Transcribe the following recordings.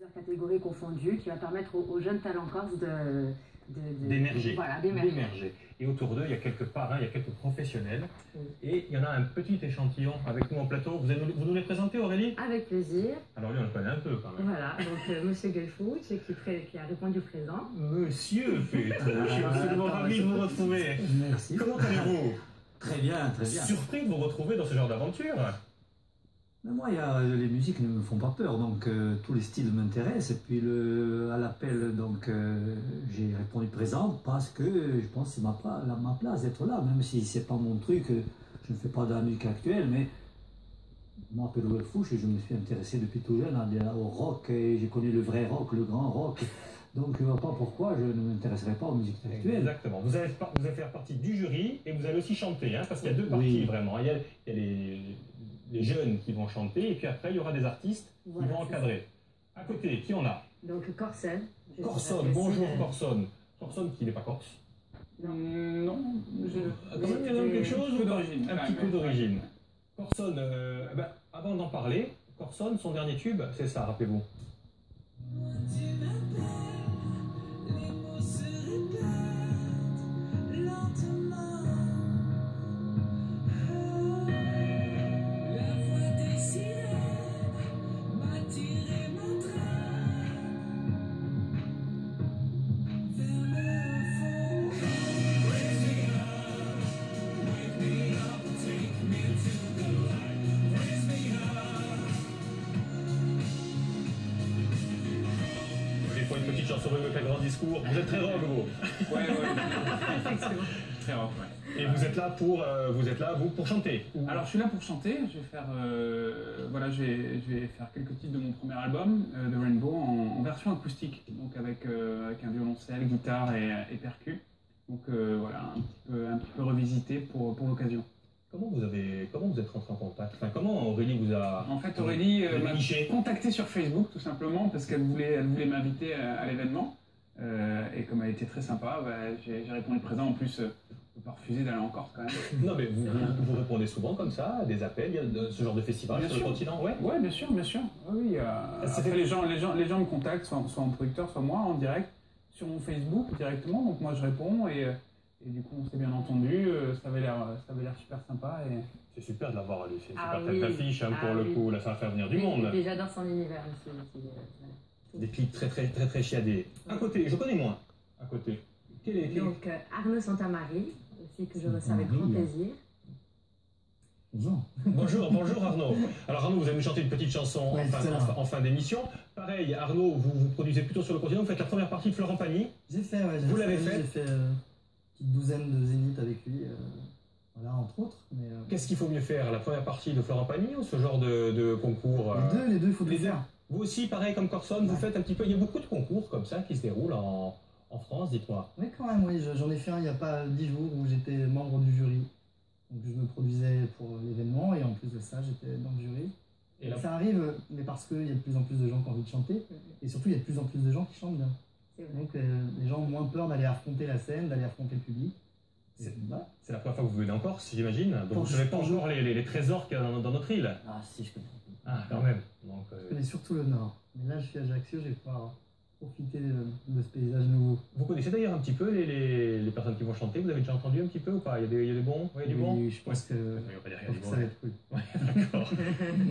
Catégories confondues, qui va permettre aux jeunes talents corses d'émerger. Voilà, d'émerger. Et autour d'eux, il y a quelques parrains, il y a quelques professionnels. Oui. Et il y en a un petit échantillon avec nous en plateau. Vous nous les présentez, Aurélie? Avec plaisir. Alors lui, on le connaît un peu quand même. Voilà, donc Monsieur Gelfouch qui a répondu présent. Monsieur Pétre, je suis absolument ravi de vous retrouver. Merci. Comment allez-vous? Très bien, très bien. Surpris de vous retrouver dans ce genre d'aventure? Mais moi, les musiques ne me font pas peur, donc tous les styles m'intéressent. Et puis à l'appel, donc j'ai répondu présent parce que je pense que c'est ma place d'être là, même si c'est pas mon truc. Je ne fais pas de la musique actuelle, mais moi, Pedro Gelfouch, je me suis intéressé depuis tout jeune au rock, et j'ai connu le vrai rock, le grand rock. Donc je ne vois pas pourquoi je ne m'intéresserai pas aux musiques actuelles. Exactement. Vous allez faire partie du jury et vous allez aussi chanter, hein, parce qu'il y a deux parties vraiment. Il y a les jeunes qui vont chanter et puis après il y aura des artistes qui vont encadrer. À côté, qui on a? Donc Corson. Corson, bonjour Corson. Corson qui n'est pas corse? Non. Quand même, il y a quelque chose ou d'origine? Un petit peu d'origine. Corson, avant d'en parler, Corson, son dernier tube, c'est ça, rappelez-vous. Une petite chanson avec un grand discours. Vous êtes très rock, vous. Ouais. Effectivement. Très rock, ouais. Et vous êtes là pour chanter? Alors, je suis là pour chanter. Je vais faire, je vais faire quelques titres de mon premier album, The Rainbow, en version acoustique. Donc, avec un violoncelle, guitare et percu. Donc, voilà, un petit peu revisité pour l'occasion. Comment vous êtes rentré en contact? Enfin, comment Aurélie vous a... En fait, Aurélie m'a contacté sur Facebook, tout simplement, parce qu'elle voulait m'inviter à l'événement. Et comme elle était très sympa, j'ai répondu présent. En plus, je ne peux pas refuser d'aller en Corse, quand même. Non, mais vous répondez souvent comme ça à des appels, il y a ce genre de festival sur le continent? Ouais, bien sûr. Oui, après, les gens me contactent, soit en producteur, soit moi, en direct, sur mon Facebook, directement. Donc moi, je réponds et du coup, on s'est bien entendu, ça avait l'air super sympa. C'est super de l'avoir lu, c'est une super tête d'affiche pour le coup, là ça va faire venir du monde. Et j'adore son univers aussi. Des clips très chiadés. À côté, je connais moins. À côté. Donc Arnaud Santamarie, aussi que je reçois avec grand plaisir. Bonjour Arnaud. Alors Arnaud, vous allez nous chanter une petite chanson en fin d'émission. Pareil, Arnaud, vous produisez plutôt sur le continent, vous faites la première partie de Florent Pagny. J'ai fait, vous l'avez fait. J'ai fait une douzaine de zéniths avec lui, voilà, entre autres. Qu'est-ce qu'il faut mieux faire, la première partie de Florent Pagny ou ce genre de concours? Les deux, il faut les faire. Vous aussi, pareil comme Corson, vous faites un petit peu, il y a beaucoup de concours comme ça qui se déroulent en France, dites-moi. Oui, quand même, oui, j'en ai fait un il n'y a pas 10 jours où j'étais membre du jury. Donc je me produisais pour l'événement et en plus de ça, j'étais dans le jury. Et là, ça arrive, mais parce qu'il y a de plus en plus de gens qui ont envie de chanter et surtout il y a de plus en plus de gens qui chantent bien. Donc les gens ont moins peur d'aller affronter la scène, d'aller affronter le public. C'est la première fois que vous venez en Corse, j'imagine. Donc vous ne savez pas encore les trésors qu'il y a dans notre île. Ah si, je connais. Ah, quand même. Donc, je connais surtout le nord. Mais là, je suis à Ajaccio, je vais pouvoir profiter de ce paysage nouveau. Vous connaissez d'ailleurs un petit peu les personnes qui vont chanter? Vous avez déjà entendu un petit peu ou pas? Il y a des bons? Oui, je pense que ça va être cool. Ouais, d'accord.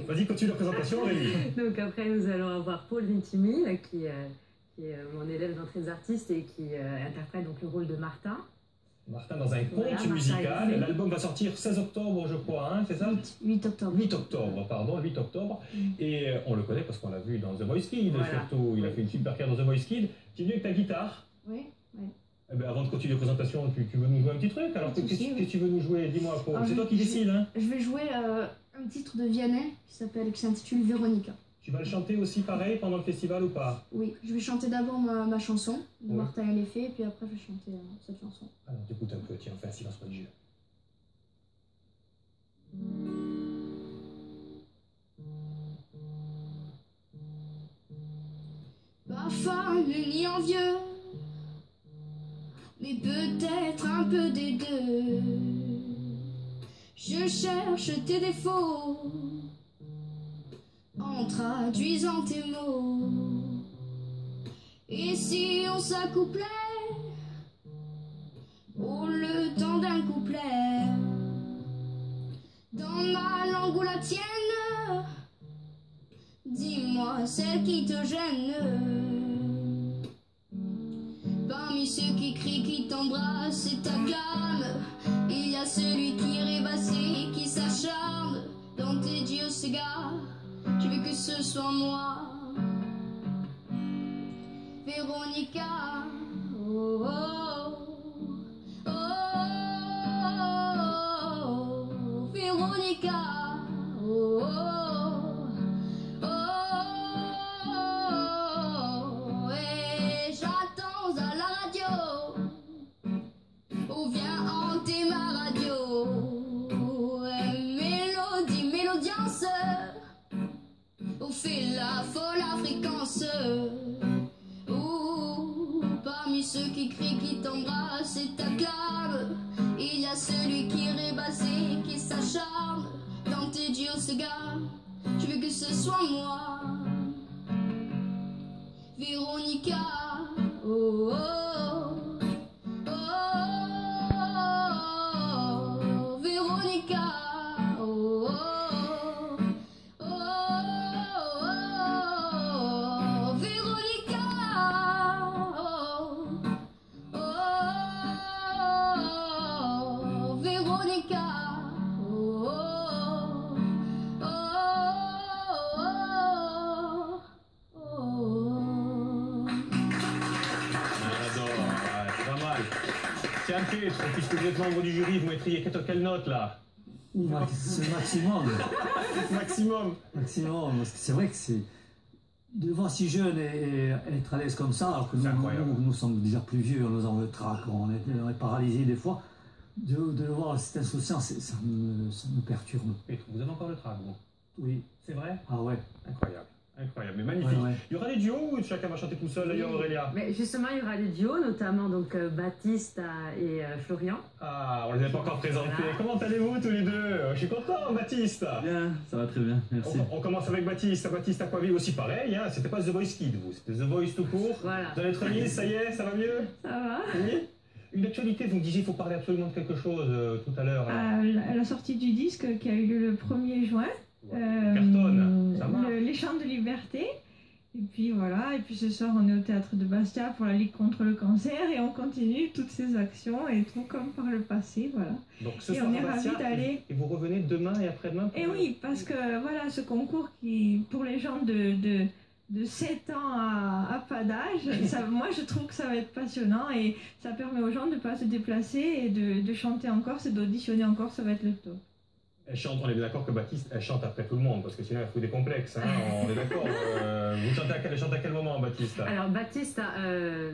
Vas-y, continue la présentation, Aurélie. Donc après, nous allons avoir Paul Vintimille, qui est mon élève d'entrée des artistes et qui interprète donc le rôle de Martin. Martin dans un conte musical. L'album va sortir 16 octobre, je crois, hein, c'est ça? 8 octobre. 8 octobre, pardon, 8 octobre. Et on le connaît parce qu'on l'a vu dans The Voice Kids, surtout. Il a fait une super carrière dans The Voice Kids. Tu es venu avec ta guitare? Oui. Eh ben, avant de continuer la présentation, tu veux nous jouer un petit truc? Alors, qu'est-ce que tu veux nous jouer? Dis-moi, c'est toi qui décides, hein? Je vais jouer un titre de Vianney qui s'intitule Véronica. Tu vas le chanter aussi pareil pendant le festival ou pas? Oui, je vais chanter d'abord ma chanson, de Martin et les Fées, et puis après je vais chanter cette chanson. Alors t'écoutes un peu, tiens, on fait un silence religieux. Pas femme ni envieux, mais peut-être un peu des deux. Je cherche tes défauts en traduisant tes mots. chance à couplet, oh le temps d'un couplet, dans ma langue ou la tienne, dis-moi celle qui te gêne. Parmi ceux qui crient, qui t'embrassent et t'acclament, il y a celui qui est rêvassé, qui s'acharne dans tes dieux cigares. Je veux que ce soit moi, Véronica. Oh, oh, oh, oh, Véronica. Oh, oh, oh, et j'attends à la radio. Oh, viens hanter ma radio. Mélodie, mélodiance. Oh, fais la folle fréquence. Parmi ceux qui crient, qui t'embrassent et t'acclament, il y a celui qui est rêvassé, qui s'acharne dans tes dieux cigares. Je veux que ce soit moi, Véronica. Oh, oh, oh, oh, Véronica. Oh, oh, oh, oh, Véronica. Véronica. Oh, oh, oh, oh. J'adore, ouais, c'est pas mal. Tiens, Pietro, puisque vous êtes membre du jury, vous mettriez quelle note là? C'est maximum. Maximum. Maximum, parce que c'est vrai que c'est... De voir si jeune et être à l'aise comme ça, alors que nous sommes déjà plus vieux, nous avons le trac, on est paralysés des fois. De le voir cette insouciance, ça me perturbe. Pietro, vous avez encore le trac, vous? Oui. C'est vrai? Ah ouais. Incroyable. Incroyable, mais magnifique. Ouais, ouais. Il y aura des duos ou chacun va chanter tout seul d'ailleurs, Aurélia? Mais justement, il y aura des duos, notamment donc Baptiste et Florian. Ah, on les a pas encore présentés. Voilà. Comment allez-vous tous les deux? Je suis content, Baptiste. Bien, ça va très bien, merci. On commence avec Baptiste. Baptiste Aquavi aussi pareil, hein. C'était pas The Voice Kid, vous, c'était The Voice tout court. Voilà. Vous allez être remise, ça y est, ça va mieux? Ça va? Oui. Une actualité, vous me disiez, il faut parler absolument de quelque chose tout à l'heure. La sortie du disque qui a eu lieu le 1er juin. Cartonne, ça marche. Les Chants de Liberté. Et puis voilà, et puis ce soir on est au Théâtre de Bastia pour la Ligue contre le cancer et on continue toutes ces actions et tout comme par le passé, voilà. Donc ce et soir on est à Bastia, ravis d'aller. et vous revenez demain et après-demain Et oui, parce que voilà, ce concours qui, pour les gens de 7 ans à pas d'âge, moi je trouve que ça va être passionnant et ça permet aux gens de ne pas se déplacer et de chanter en Corse et d'auditionner en Corse, ça va être le top. Elle chante, on est d'accord que Baptiste, elle chante après tout le monde, parce que sinon elle fout des complexes, hein, on est d'accord. Elle chante à quel moment, Baptiste? Alors Baptiste,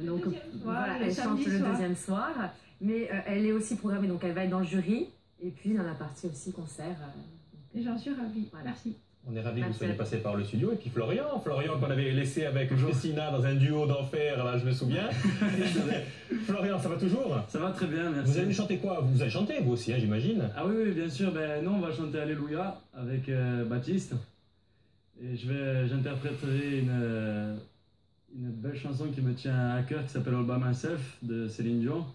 donc voilà, le elle chante samedi le soir. deuxième soir, mais elle est aussi programmée, donc elle va être dans le jury, et puis dans la partie aussi concert. Et j'en suis ravie, Voilà. merci. On est ravis que vous Merci. soyez passé par le studio. Et puis Florian qu'on avait laissé avec Christina dans un duo d'enfer, là je me souviens. Florian, ça va toujours? Ça va très bien, merci. Vous allez chanter quoi? Vous allez chanter vous aussi, hein, j'imagine? Ah oui, bien sûr, nous on va chanter Alléluia avec Baptiste. Et j'interpréterai une belle chanson qui me tient à cœur qui s'appelle All By Myself de Céline Dion.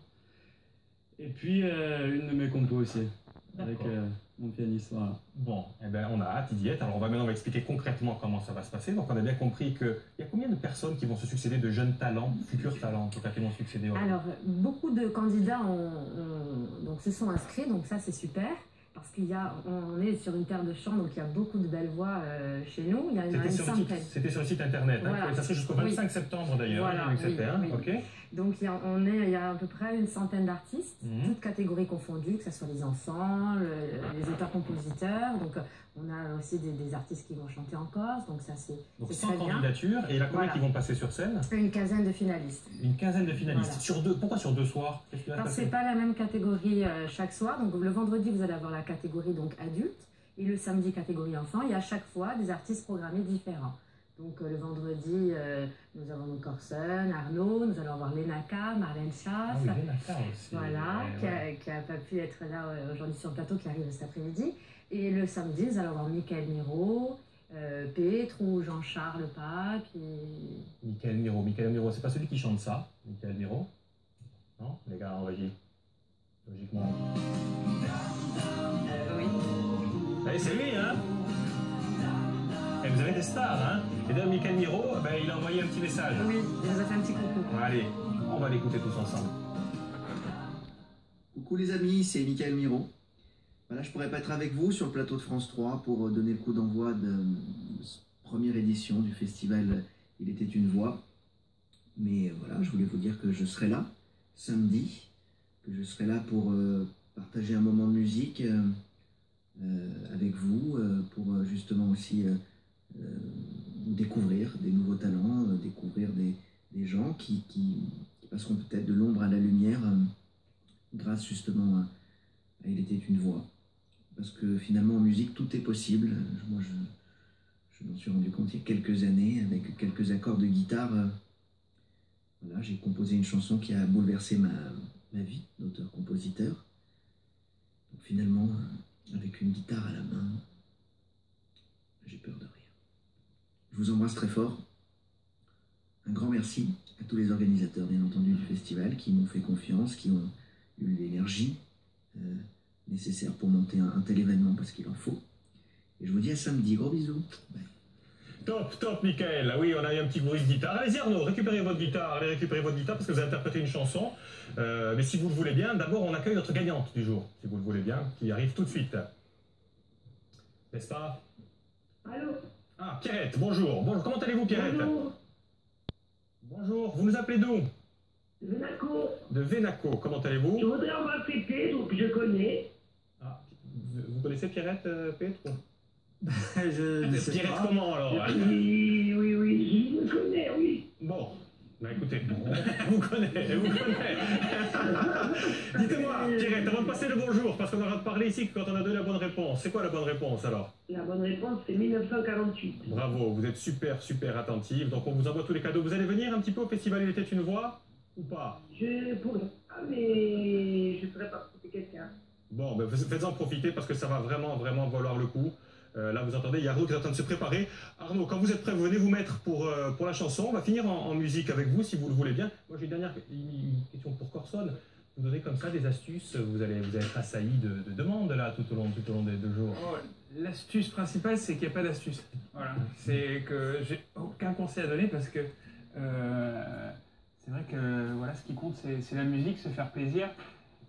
Et puis une de mes compos aussi, avec mon pianiste, voilà. Bon, eh ben, on a hâte d'y être. Alors on va expliquer concrètement comment ça va se passer. Donc on a bien compris qu'il y a combien de personnes qui vont se succéder, de jeunes talents, futurs talents, en tout cas qui vont succéder Alors beaucoup de candidats donc, se sont inscrits, donc ça c'est super. Parce on est sur une terre de chant, donc il y a beaucoup de belles voix chez nous. Il y en a une centaine. C'était sur le site internet, Voilà. hein, ça serait jusqu'au 25 septembre d'ailleurs. Voilà, hein, oui, hein, oui. ok. Donc il y a à peu près une centaine d'artistes, toutes catégories confondues, que ce soit les enfants, les auteurs-compositeurs. Donc on a aussi des artistes qui vont chanter en Corse, donc ça c'est Donc très 100 bien. candidatures, et il y en a combien Voilà. qui vont passer sur scène? Une quinzaine de finalistes. Une quinzaine de finalistes. Voilà. Sur deux. Pourquoi sur 2 soirs? Qu'est-ce qui va se Parce que passer? c'est pas la même catégorie chaque soir. Donc le vendredi vous allez avoir la catégorie donc adulte et le samedi catégorie enfant. Et à chaque fois des artistes programmés différents. Donc le vendredi nous avons Corson, Arnaud, nous allons avoir Lenaka, Marlène Schaff. Ah oui, Lenaka aussi. Voilà, Ouais, qui a pas pu être là aujourd'hui sur le plateau, qui arrive cet après-midi. Et le samedi, nous allons avoir Michael Miro, Petre ou Jean-Charles Pape. Michael Michael Miro, c'est pas celui qui chante ça, Michael Miro. Non, les gars en régie. Logiquement. Oui. Allez, c'est lui, hein? Et vous avez des stars, hein? Et d'ailleurs, Michael Miro, ben, il a envoyé un petit message. Oui, il nous a fait un petit coucou. Allez, on va l'écouter tous ensemble. Coucou les amis, c'est Michael Miro. Voilà, je pourrais pas être avec vous sur le plateau de France 3 pour donner le coup d'envoi de cette première édition du festival Il était une voix. Mais voilà, je voulais vous dire que je serai là samedi, que je serai là pour partager un moment de musique avec vous, pour justement aussi découvrir des nouveaux talents, découvrir des gens qui passeront peut-être de l'ombre à la lumière grâce justement à Il était une voix. Parce que finalement en musique tout est possible. Moi je m'en suis rendu compte il y a quelques années avec quelques accords de guitare. Voilà, j'ai composé une chanson qui a bouleversé ma vie d'auteur-compositeur. Donc finalement, avec une guitare à la main, j'ai peur de rien. Je vous embrasse très fort. Un grand merci à tous les organisateurs, bien entendu, du festival, qui m'ont fait confiance, qui ont eu l'énergie nécessaire pour monter un tel événement, parce qu'il en faut. Et je vous dis à samedi. Gros bisous. Bye. Top, Michael. Oui, on a eu un petit bruit de guitare. Allez-y, Arnaud, récupérez votre guitare. Allez récupérer votre guitare parce que vous avez interprété une chanson. Mais si vous le voulez bien, d'abord, on accueille notre gagnante du jour, si vous le voulez bien, qui arrive tout de suite. N'est-ce pas? Allô? Ah, Pierrette, bonjour. Bonjour, comment allez-vous, Pierrette? Bonjour. Bonjour, vous nous appelez d'où? De Vénaco. De Vénaco, comment allez-vous? Je voudrais en accepter, donc je connais. Ah, vous connaissez Pierrette, Petro? Je ne sais Pierrette pas. comment alors? Oui, je me connais, oui. Bon, bah écoutez, vous connaissez. Dites-moi, Pierrette, avant de passer le bonjour, parce qu'on aura de parler ici que quand on a donné la bonne réponse. C'est quoi la bonne réponse alors? La bonne réponse, c'est 1948. Bravo, vous êtes super attentive. Donc on vous envoie tous les cadeaux. Vous allez venir un petit peu au festival Il était une voix ou pas? Je pourrais pas, mais je ne saurais pas trouver quelqu'un. Bon, ben faites-en profiter parce que ça va vraiment valoir le coup. Là, vous entendez, il y a Arnaud qui est en train de se préparer. Arnaud, quand vous êtes prêt, vous venez vous mettre pour la chanson. On va finir en musique avec vous, si vous le voulez bien. Moi, j'ai une dernière question pour Corson. Vous donnez comme ça des astuces. Vous allez être assailli de demandes là tout au long des 2 jours. Oh, l'astuce principale, c'est qu'il n'y a pas d'astuce. Voilà. C'est que j'ai aucun conseil à donner parce que c'est vrai que voilà, ce qui compte, c'est la musique, se faire plaisir.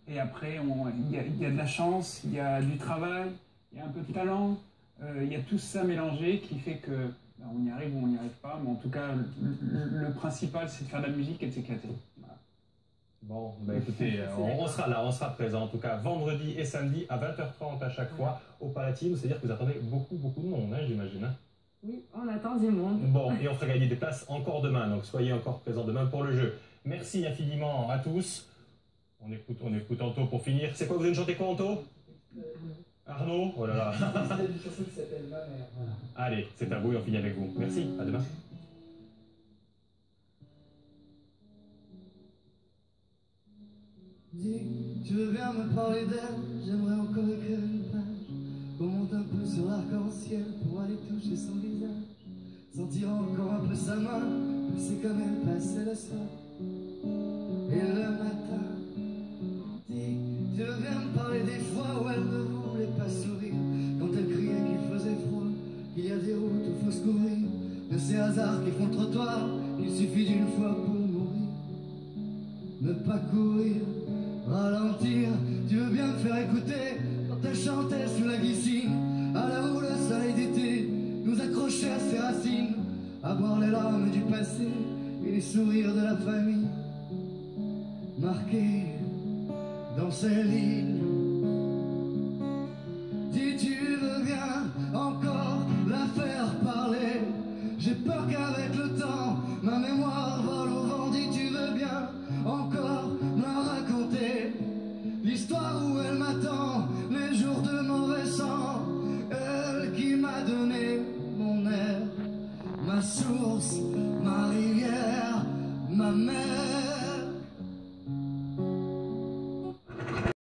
Et après, il y a de la chance, il y a du travail, il y a un peu de talent. Il y a tout ça mélangé qui fait que on y arrive ou on n'y arrive pas, mais en tout cas, le principal, c'est de faire de la musique et de s'éclater. Voilà. Bon, bah écoutez, on sera là, on sera présent en tout cas vendredi et samedi à 20h30 à chaque fois au Palatine, c'est-à-dire que vous attendez beaucoup de monde, hein, j'imagine. Hein. Oui, on attend du monde. Bon, et on fera gagner des places encore demain, donc soyez encore présents demain pour le jeu. Merci infiniment à tous. On écoute Anto pour finir. C'est quoi, vous allez chanter quoi, Anto? Arnaud, oh là là. C'est une chanson qui s'appelle Ma mère. Voilà. Allez, c'est à vous et on finit avec vous. Merci, à demain. Dis, tu veux bien me parler d'elle? J'aimerais encore écrire une page. On monte un peu sur l'arc-en-ciel pour aller toucher son visage. Sentir encore un peu sa main, passer comme elle passait le soir. Et le matin, dis, tu veux bien me parler des fois où elle ne voulait pas sourire, quand elle criait qu'il faisait froid, qu'il y a des routes où faut se couvrir, de ces hasards qui font le trottoir, qu'il suffit d'une fois pour mourir. Ne pas courir, ralentir, tu veux bien me faire écouter quand elle chantait sous la glycine, à l'heure où le soleil d'été nous accrochait à ses racines, à boire les larmes du passé et les sourires de la famille, marqués dans ces lignes